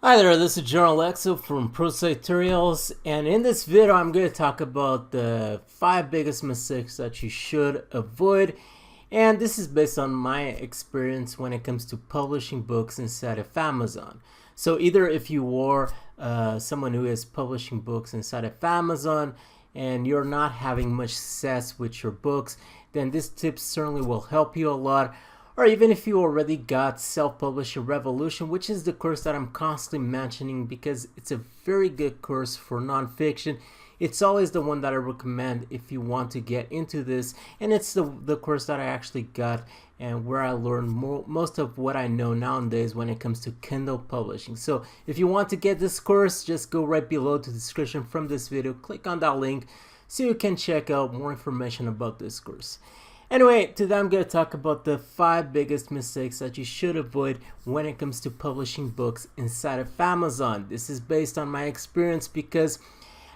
Hi there, this is General Exo from Pro Tutorials, and in this video I'm going to talk about the 5 biggest mistakes that you should avoid. And this is based on my experience when it comes to publishing books inside of Amazon. So either if you are someone who is publishing books inside of Amazon and you're not having much success with your books, then this tip certainly will help you a lot. Or even if you already got Self-Publishing Revolution, which is the course that I'm constantly mentioning because it's a very good course for nonfiction. It's always the one that I recommend if you want to get into this, and it's the course that I actually got and where I learned most of what I know nowadays when it comes to Kindle Publishing. So if you want to get this course, just go right below to the description from this video, click on that link so you can check out more information about this course. Anyway, today I'm going to talk about the 5 biggest mistakes that you should avoid when it comes to publishing books inside of Amazon. This is based on my experience because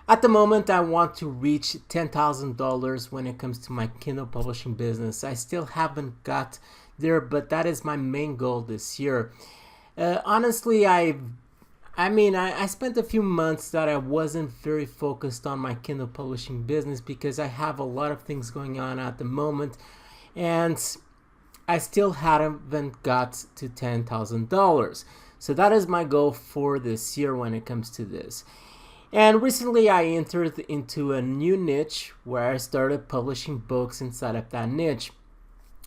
at the moment I want to reach $10,000 when it comes to my Kindle publishing business. I still haven't got there, but that is my main goal this year. Honestly, I spent a few months that I wasn't very focused on my Kindle publishing business because I have a lot of things going on at the moment, and I still haven't got to $10,000. So that is my goal for this year when it comes to this. And recently I entered into a new niche where I started publishing books inside of that niche.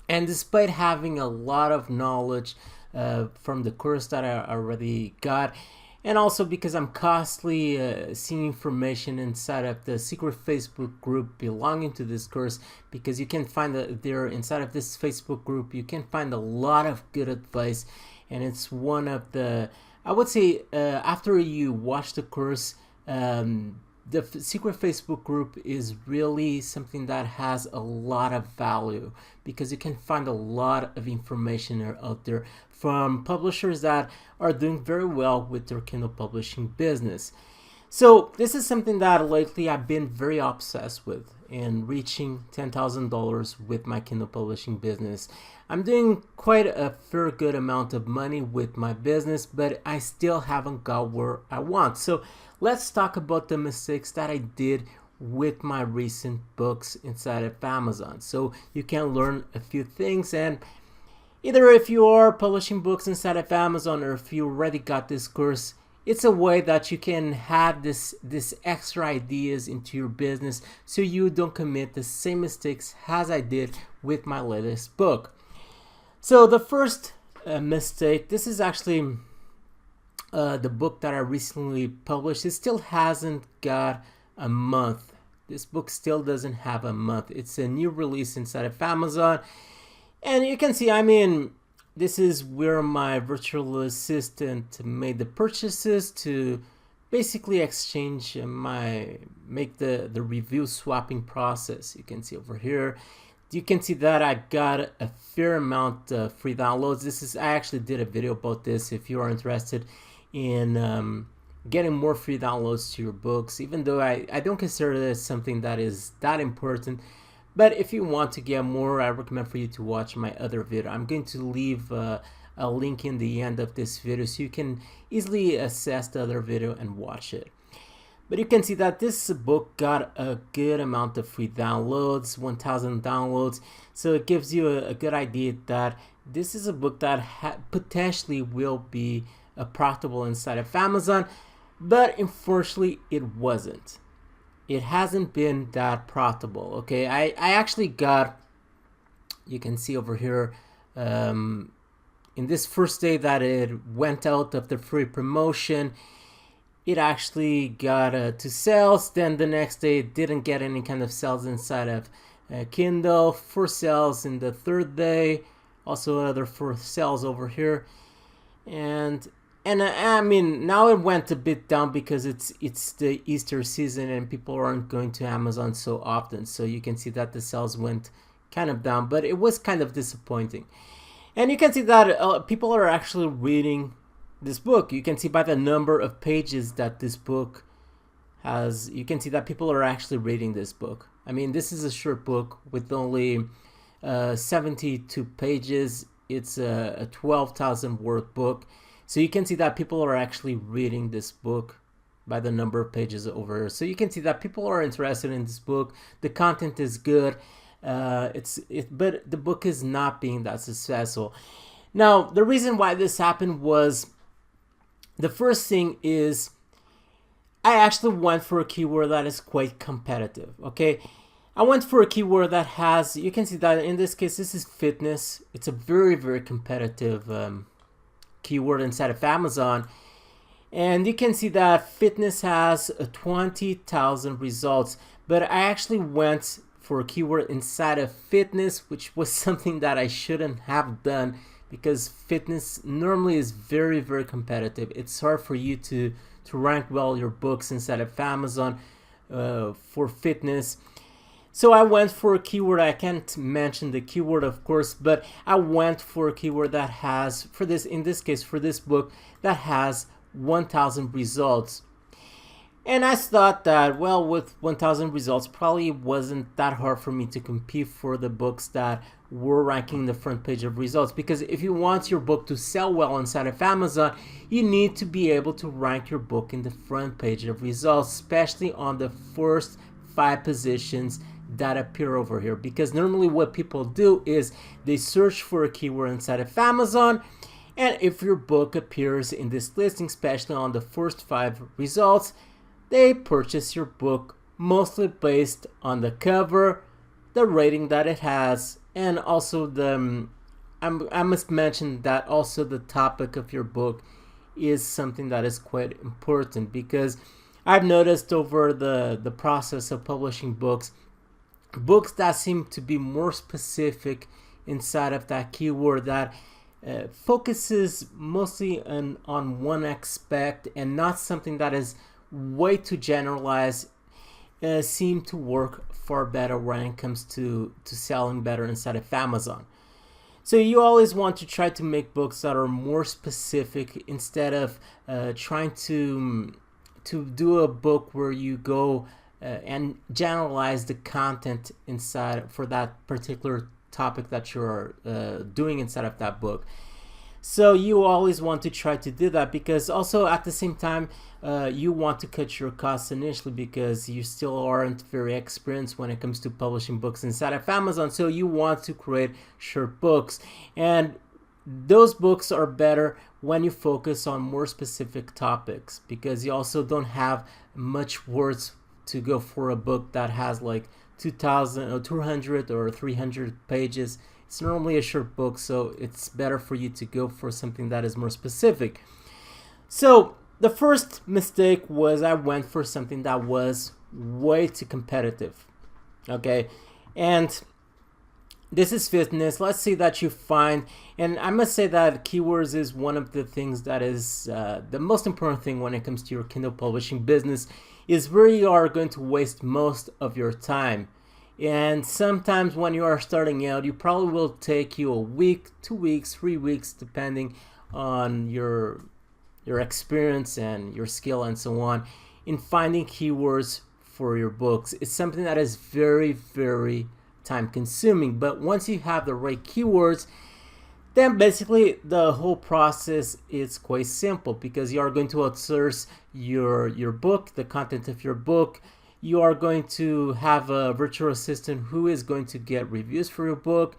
And despite having a lot of knowledge from the course that I already got, and also because I'm constantly seeing information inside of the secret Facebook group belonging to this course, because you can find there inside of this Facebook group you can find a lot of good advice, and it's one of the, I would say, after you watch the course, the secret Facebook group is really something that has a lot of value because you can find a lot of information out there from publishers that are doing very well with their Kindle publishing business. So this is something that lately I've been very obsessed with in reaching $10,000 with my Kindle publishing business. I'm doing quite a fair good amount of money with my business, but I still haven't got where I want. So let's talk about the mistakes that I did with my recent books inside of Amazon, so you can learn a few things. And either if you are publishing books inside of Amazon or if you already got this course, it's a way that you can have this extra ideas into your business so you don't commit the same mistakes as I did with my latest book. So the first mistake, this is actually the book that I recently published. It still hasn't got a month. This book still doesn't have a month. It's a new release inside of Amazon. And you can see, this is where my virtual assistant made the purchases to basically exchange make the review swapping process. You can see over here. You can see that I got a fair amount of free downloads. I actually did a video about this if you are interested in getting more free downloads to your books, even though I don't consider this something that is that important. But if you want to get more, I recommend for you to watch my other video. I'm going to leave a link in the end of this video so you can easily access the other video and watch it. But you can see that this book got a good amount of free downloads, 1,000 downloads. So it gives you a good idea that this is a book that potentially will be profitable inside of Amazon, but unfortunately it wasn't. It hasn't been that profitable. Okay, I actually got, you can see over here, in this first day that it went out of the free promotion, it actually got to sales. Then the next day it didn't get any kind of sales inside of Kindle. 4 sales in the third day, also another 4 sales over here, and now it went a bit down because it's the Easter season and people aren't going to Amazon so often. So you can see that the sales went kind of down, but it was kind of disappointing. And you can see that people are actually reading this book. You can see by the number of pages that this book has, you can see that people are actually reading this book. This is a short book with only 72 pages. It's a 12,000 word book. So you can see that people are actually reading this book by the number of pages over here. So you can see that people are interested in this book. The content is good. But the book is not being that successful. Now, the reason why this happened was, the first thing is, I actually went for a keyword that is quite competitive. Okay, I went for a keyword that has, you can see that in this case, this is fitness. It's a very, very competitive keyword inside of Amazon. And you can see that fitness has 20,000 results. But I actually went for a keyword inside of fitness, which was something that I shouldn't have done, because fitness normally is very, very competitive. It's hard for you to rank well your books inside of Amazon for fitness. So I went for a keyword, I can't mention the keyword of course, but I went for a keyword that has, for this, in this case, for this book, that has 1,000 results. And I thought that, well, with 1,000 results, probably wasn't that hard for me to compete for the books that were ranking the front page of results. Because if you want your book to sell well inside of Amazon, you need to be able to rank your book in the front page of results, especially on the first 5 positions that appear over here. Because normally what people do is they search for a keyword inside of Amazon, and if your book appears in this listing, especially on the first 5 results, they purchase your book mostly based on the cover, the rating that it has, and also I must mention that also the topic of your book is something that is quite important, because I've noticed over the process of publishing books that seem to be more specific inside of that keyword, that focuses mostly on one aspect and not something that is way too generalized, seem to work far better when it comes to selling better inside of Amazon. So you always want to try to make books that are more specific, instead of trying to do a book where you go and generalize the content inside for that particular topic that you're doing inside of that book. So you always want to try to do that, because also at the same time you want to cut your costs initially, because you still aren't very experienced when it comes to publishing books inside of Amazon. So you want to create short books, and those books are better when you focus on more specific topics, because you also don't have much words to go for a book that has like 2,000 or 200 or 300 pages. It's normally a short book, so it's better for you to go for something that is more specific. So the first mistake was I went for something that was way too competitive. Okay, and this is fitness. Let's see that you find, and I must say that keywords is one of the things that is the most important thing when it comes to your Kindle publishing business, is where you are going to waste most of your time. And sometimes when you are starting out, you probably will take you a week, 2 weeks, 3 weeks, depending on your experience and your skill and so on, in finding keywords for your books. It's something that is very, very time consuming. But once you have the right keywords, then basically the whole process is quite simple, because you are going to outsource your book, the content of your book. You are going to have a virtual assistant who is going to get reviews for your book,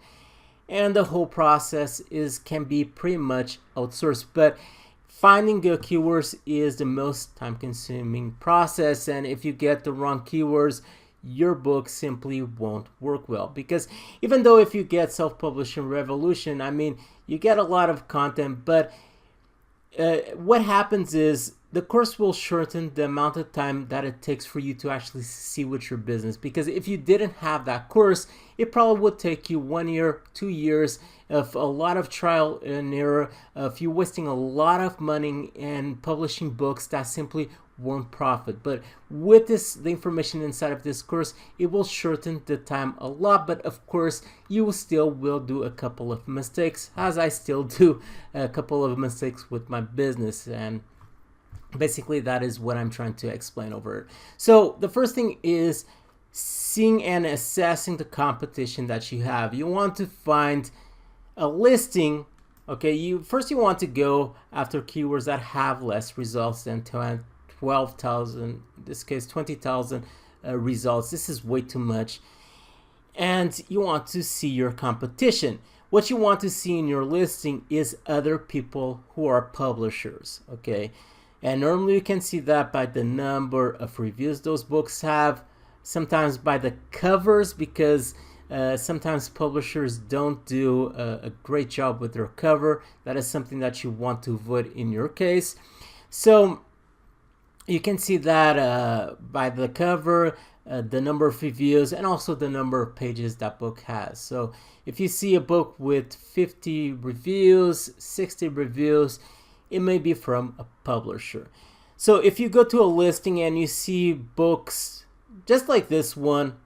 and the whole process can be pretty much outsourced. But finding good keywords is the most time consuming process, and if you get the wrong keywords, your book simply won't work well. Because even though if you get self-publishing revolution, I mean, you get a lot of content, but what happens is the course will shorten the amount of time that it takes for you to actually see with your business. Because if you didn't have that course, it probably would take you 1 year, 2 years of a lot of trial and error, of you wasting a lot of money and publishing books that simply won't profit. But with the information inside of this course, it will shorten the time a lot. But of course, you will do a couple of mistakes, as I still do a couple of mistakes with my business. And basically that is what I'm trying to explain over it. So the first thing is seeing and assessing the competition that you have. You want to find a listing, Okay, you want to go after keywords that have less results than 12,000, in this case 20,000 results. This is way too much. And you want to see your competition. What you want to see in your listing is other people who are publishers, okay? And normally you can see that by the number of reviews those books have, sometimes by the covers, because sometimes publishers don't do a great job with their cover. That is something that you want to avoid in your case. So you can see that by the cover, the number of reviews, and also the number of pages that book has. So if you see a book with 50 reviews, 60 reviews, it may be from a publisher. So if you go to a listing and you see books just like this one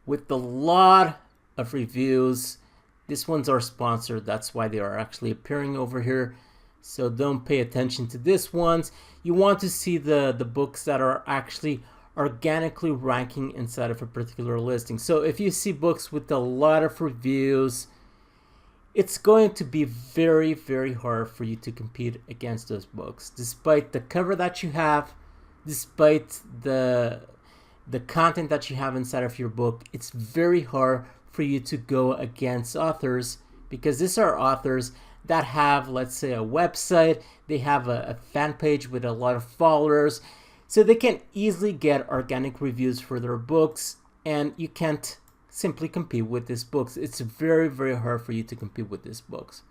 with a lot of reviews, these ones are sponsored, that's why they are actually appearing over here. So don't pay attention to these ones. You want to see the books that are actually organically ranking inside of a particular listing. So if you see books with a lot of reviews, it's going to be very, very hard for you to compete against those books. Despite the cover that you have, despite the content that you have inside of your book, it's very hard for you to go against authors, because these are authors that have, let's say, a website, they have a fan page with a lot of followers, so they can easily get organic reviews for their books, and you can't simply compete with these books. It's very, very hard for you to compete with these books.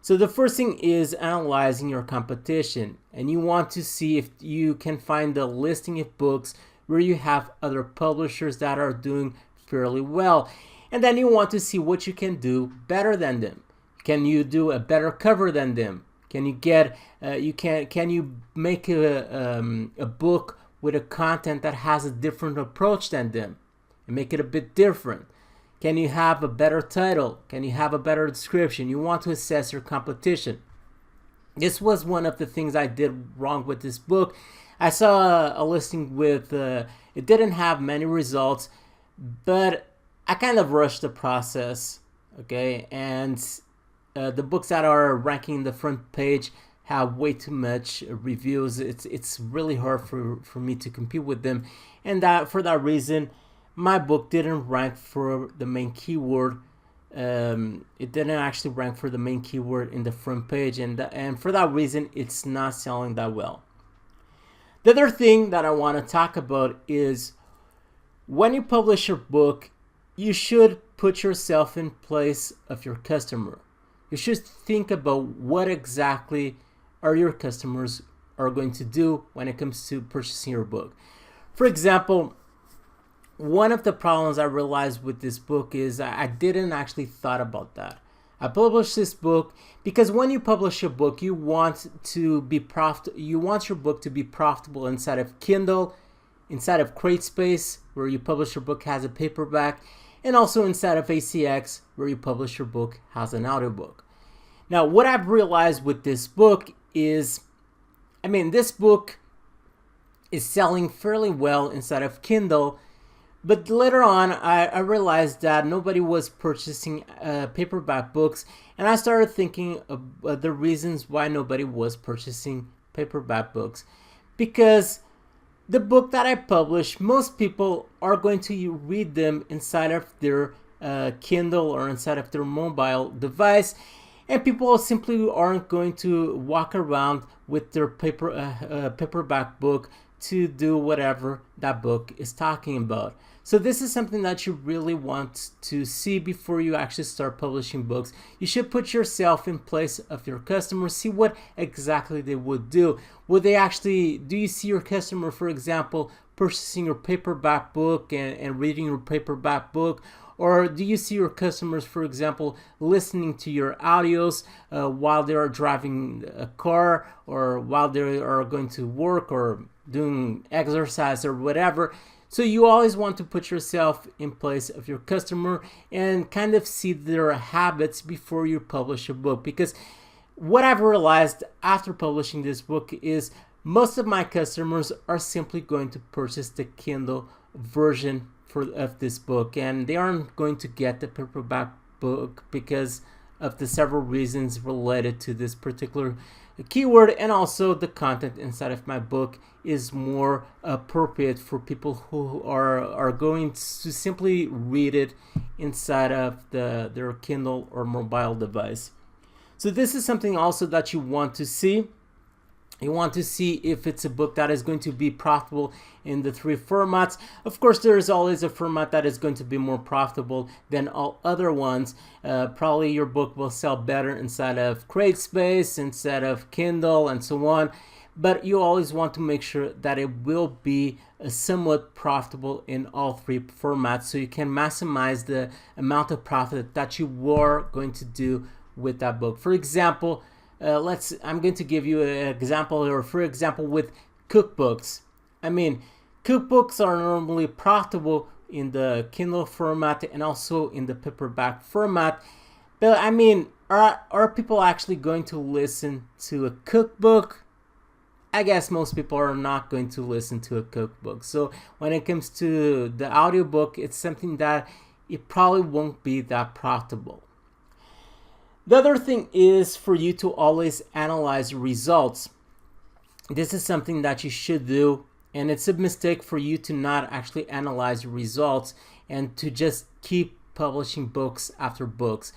So the first thing is analyzing your competition, and you want to see if you can find a listing of books where you have other publishers that are doing fairly well. And then you want to see what you can do better than them. Can you do a better cover than them? Can you get can you make a book with a content that has a different approach than them and make it a bit different? Can you have a better title? Can you have a better description? You want to assess your competition. This was one of the things I did wrong with this book. I saw a listing with it didn't have many results, but I kind of rushed the process, okay? And the books that are ranking in the front page have way too much reviews. It's really hard for me to compete with them, and that for that reason, my book didn't rank for the main keyword. It didn't actually rank for the main keyword in the front page, and for that reason, it's not selling that well. The other thing that I want to talk about is when you publish your book, you should put yourself in place of your customer. You should think about what exactly are your customers are going to do when it comes to purchasing your book. For example, one of the problems I realized with this book is I didn't actually thought about that. I published this book because when you publish a book, you want to be you want your book to be profitable inside of Kindle, inside of CreateSpace, where you publish your book has a paperback, and also inside of ACX, where you publish your book has an audiobook. Now, what I've realized with this book is, this book is selling fairly well inside of Kindle, but later on, I realized that nobody was purchasing paperback books, and I started thinking of the reasons why nobody was purchasing paperback books. Because the book that I publish, most people are going to read them inside of their Kindle or inside of their mobile device, and people simply aren't going to walk around with their paperback book to do whatever that book is talking about. So this is something that you really want to see before you actually start publishing books. You should put yourself in place of your customers, see what exactly they would do. Would they actually, do you see your customer, for example, purchasing your paperback book and reading your paperback book? Or do you see your customers, for example, listening to your audios while they are driving a car, or while they are going to work or doing exercise or whatever? So you always want to put yourself in place of your customer and kind of see their habits before you publish a book. Because what I've realized after publishing this book is most of my customers are simply going to purchase the Kindle version of this book, and they aren't going to get the paperback book because of the several reasons related to this particular keyword, and also the content inside of my book is more appropriate for people who are going to simply read it inside of their Kindle or mobile device. So this is something also that you want to see. You want to see if it's a book that is going to be profitable in the three formats. Of course, there is always a format that is going to be more profitable than all other ones. Probably your book will sell better inside of CreateSpace, instead of Kindle, and so on. But you always want to make sure that it will be somewhat profitable in all three formats, so you can maximize the amount of profit that you are going to do with that book. For example, I'm going to give you an example here. For example, with cookbooks. I mean, cookbooks are normally profitable in the Kindle format and also in the paperback format. But I mean, are people actually going to listen to a cookbook? I guess most people are not going to listen to a cookbook. So when it comes to the audiobook, it's something that it probably won't be that profitable. The other thing is for you to always analyze results. This is something that you should do, and it's a mistake for you to not actually analyze results and to just keep publishing books after books.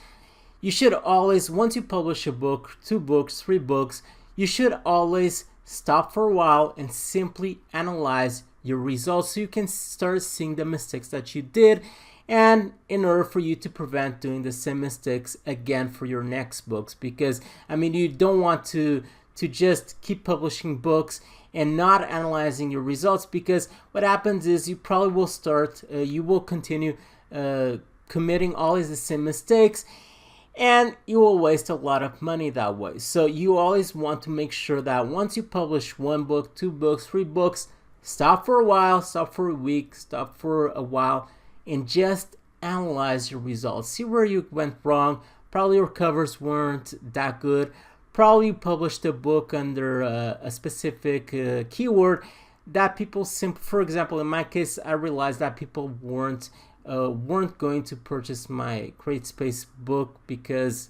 You should always, once you publish a book, 2 books, 3 books, you should always stop for a while and simply analyze your results so you can start seeing the mistakes that you did, and in order for you to prevent doing the same mistakes again for your next books. Because I mean, you don't want to just keep publishing books and not analyzing your results, because what happens is you probably will you will continue committing always the same mistakes, and you will waste a lot of money that way. So you always want to make sure that once you publish 1 book, 2 books, 3 books, stop for a while, stop for a week, stop for a while, and just analyze your results. See where you went wrong. Probably your covers weren't that good. Probably you published a book under a specific keyword that people for example, in my case, I realized that people weren't going to purchase my CreateSpace book because,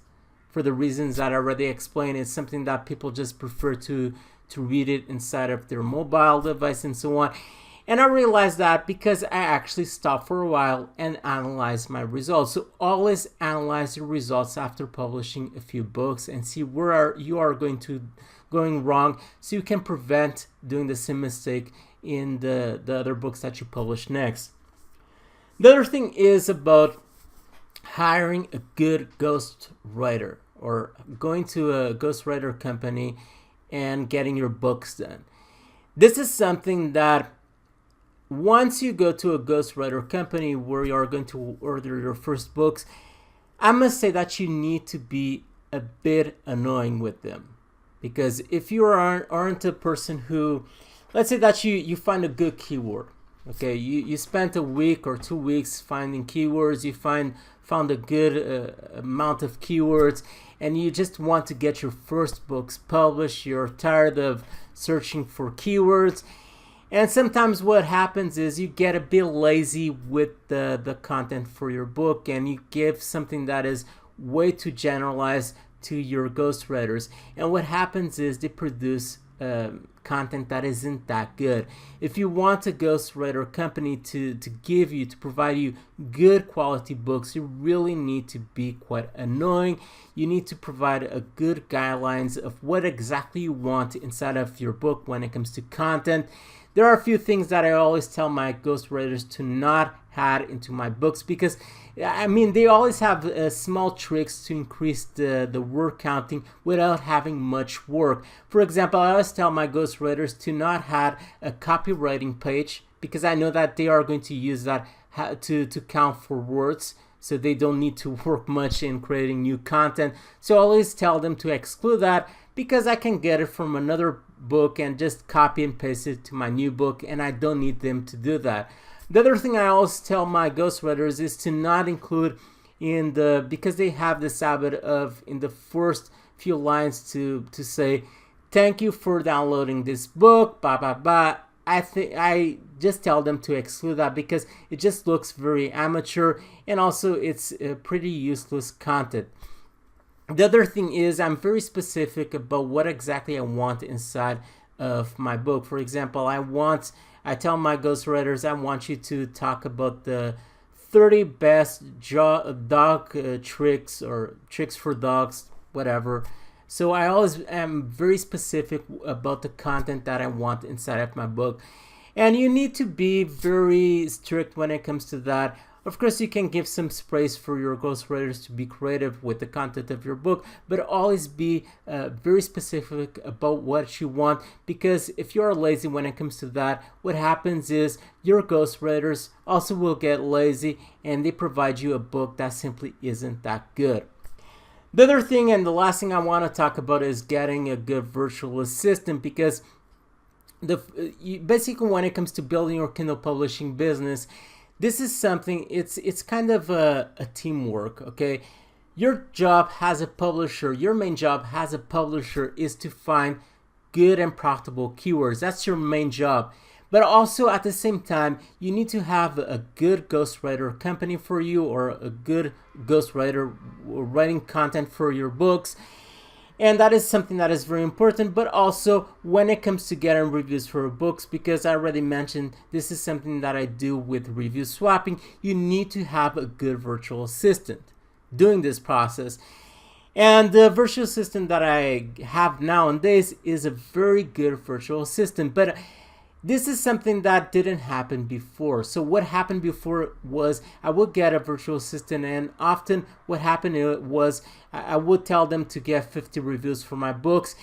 for the reasons that I already explained, it's something that people just prefer to read it inside of their mobile device and so on. And I realized that because I actually stopped for a while and analyzed my results. So always analyze your results after publishing a few books and see where you are going wrong, so you can prevent doing the same mistake in the other books that you publish next. The other thing is about hiring a good ghostwriter, or going to a ghostwriter company and getting your books done. This is something that once you go to a ghostwriter company where you are going to order your first books, I must say that you need to be a bit annoying with them. Because if you aren't a person who, let's say that you find a good keyword, okay, you spent a week or 2 weeks finding keywords, you found a good amount of keywords, and you just want to get your first books published, you're tired of searching for keywords. And sometimes what happens is you get a bit lazy with the content for your book, and you give something that is way too generalized to your ghostwriters. And what happens is they produce content that isn't that good. If you want a ghostwriter company to provide you good quality books, you really need to be quite annoying. You need to provide a good guidelines of what exactly you want inside of your book when it comes to content. There are a few things that I always tell my ghostwriters to not add into my books, because I mean, they always have small tricks to increase the word counting without having much work. For example, I always tell my ghostwriters to not add a copywriting page, because I know that they are going to use that to count for words, so they don't need to work much in creating new content. So I always tell them to exclude that, because I can get it from another book and just copy and paste it to my new book, and I don't need them to do that. The other thing I always tell my ghostwriters is to not include because they have this habit of in the first few lines to say, thank you for downloading this book, blah blah blah. I just tell them to exclude that, because it just looks very amateur, and also it's pretty useless content. The other thing is I'm very specific about what exactly I want inside of my book. For example, I tell my ghostwriters I want you to talk about the 30 best dog tricks or tricks for dogs, whatever. So I always am very specific about the content that I want inside of my book. And you need to be very strict when it comes to that. Of course, you can give some space for your ghostwriters to be creative with the content of your book, but always be very specific about what you want, because if you are lazy when it comes to that, what happens is your ghostwriters also will get lazy and they provide you a book that simply isn't that good. The other thing and the last thing I want to talk about is getting a good virtual assistant, because basically when it comes to building your Kindle publishing business, this is something, it's kind of a teamwork, okay? Your job as a publisher, your main job as a publisher is to find good and profitable keywords. That's your main job. But also at the same time, you need to have a good ghostwriter company for you, or a good ghostwriter writing content for your books. And that is something that is very important, but also when it comes to getting reviews for books, because I already mentioned this is something that I do with review swapping, you need to have a good virtual assistant doing this process. And the virtual assistant that I have nowadays is a very good virtual assistant, but this is something that didn't happen before. So what happened before was I would get a virtual assistant, and often what happened was I would tell them to get 50 reviews for my books,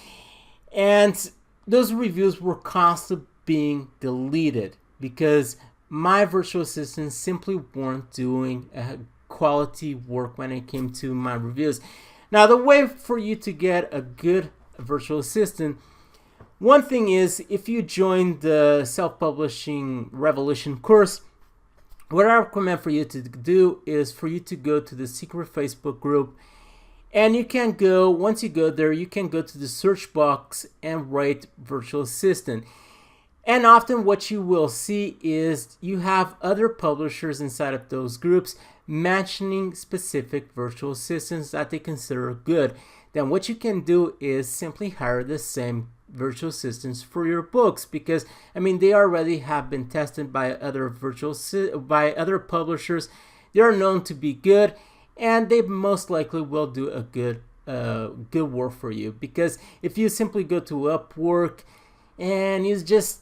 and those reviews were constantly being deleted because my virtual assistants simply weren't doing quality work when it came to my reviews. Now, the way for you to get a good virtual assistant, one thing is, if you join the Self-Publishing Revolution course, what I recommend for you to do is for you to go to the secret Facebook group, and you can go, once you go there, you can go to the search box and write virtual assistant. And often what you will see is you have other publishers inside of those groups mentioning specific virtual assistants that they consider good. Then what you can do is simply hire the same virtual assistants for your books, because I mean they already have been tested by other other publishers. They are known to be good, and they most likely will do a good work for you. Because if you simply go to Upwork and you just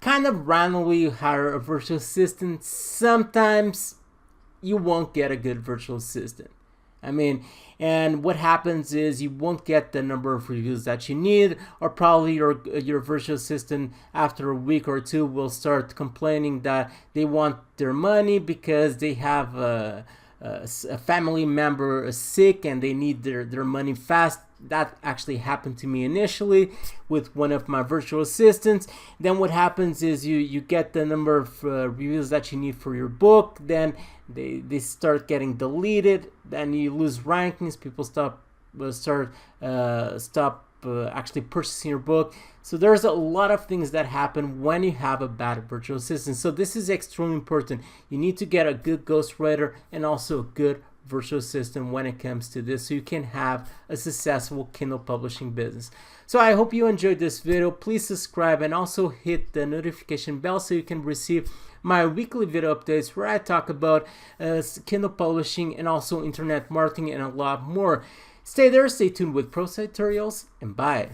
kind of randomly hire a virtual assistant, sometimes you won't get a good virtual assistant. I mean, and what happens is you won't get the number of reviews that you need, or probably your virtual assistant after a week or two will start complaining that they want their money because they have a family member sick and they need their money fast. That actually happened to me initially with one of my virtual assistants. Then what happens is you get the number of reviews that you need for your book, then they start getting deleted, then you lose rankings, people stop actually purchasing your book. So there's a lot of things that happen when you have a bad virtual assistant. So this is extremely important. You need to get a good ghostwriter and also a good virtual assistant when it comes to this, so you can have a successful Kindle publishing business. So I hope you enjoyed this video. Please subscribe and also hit the notification bell so you can receive my weekly video updates where I talk about Kindle publishing and also internet marketing and a lot more. Stay there, stay tuned with Pro Tutorials, and bye.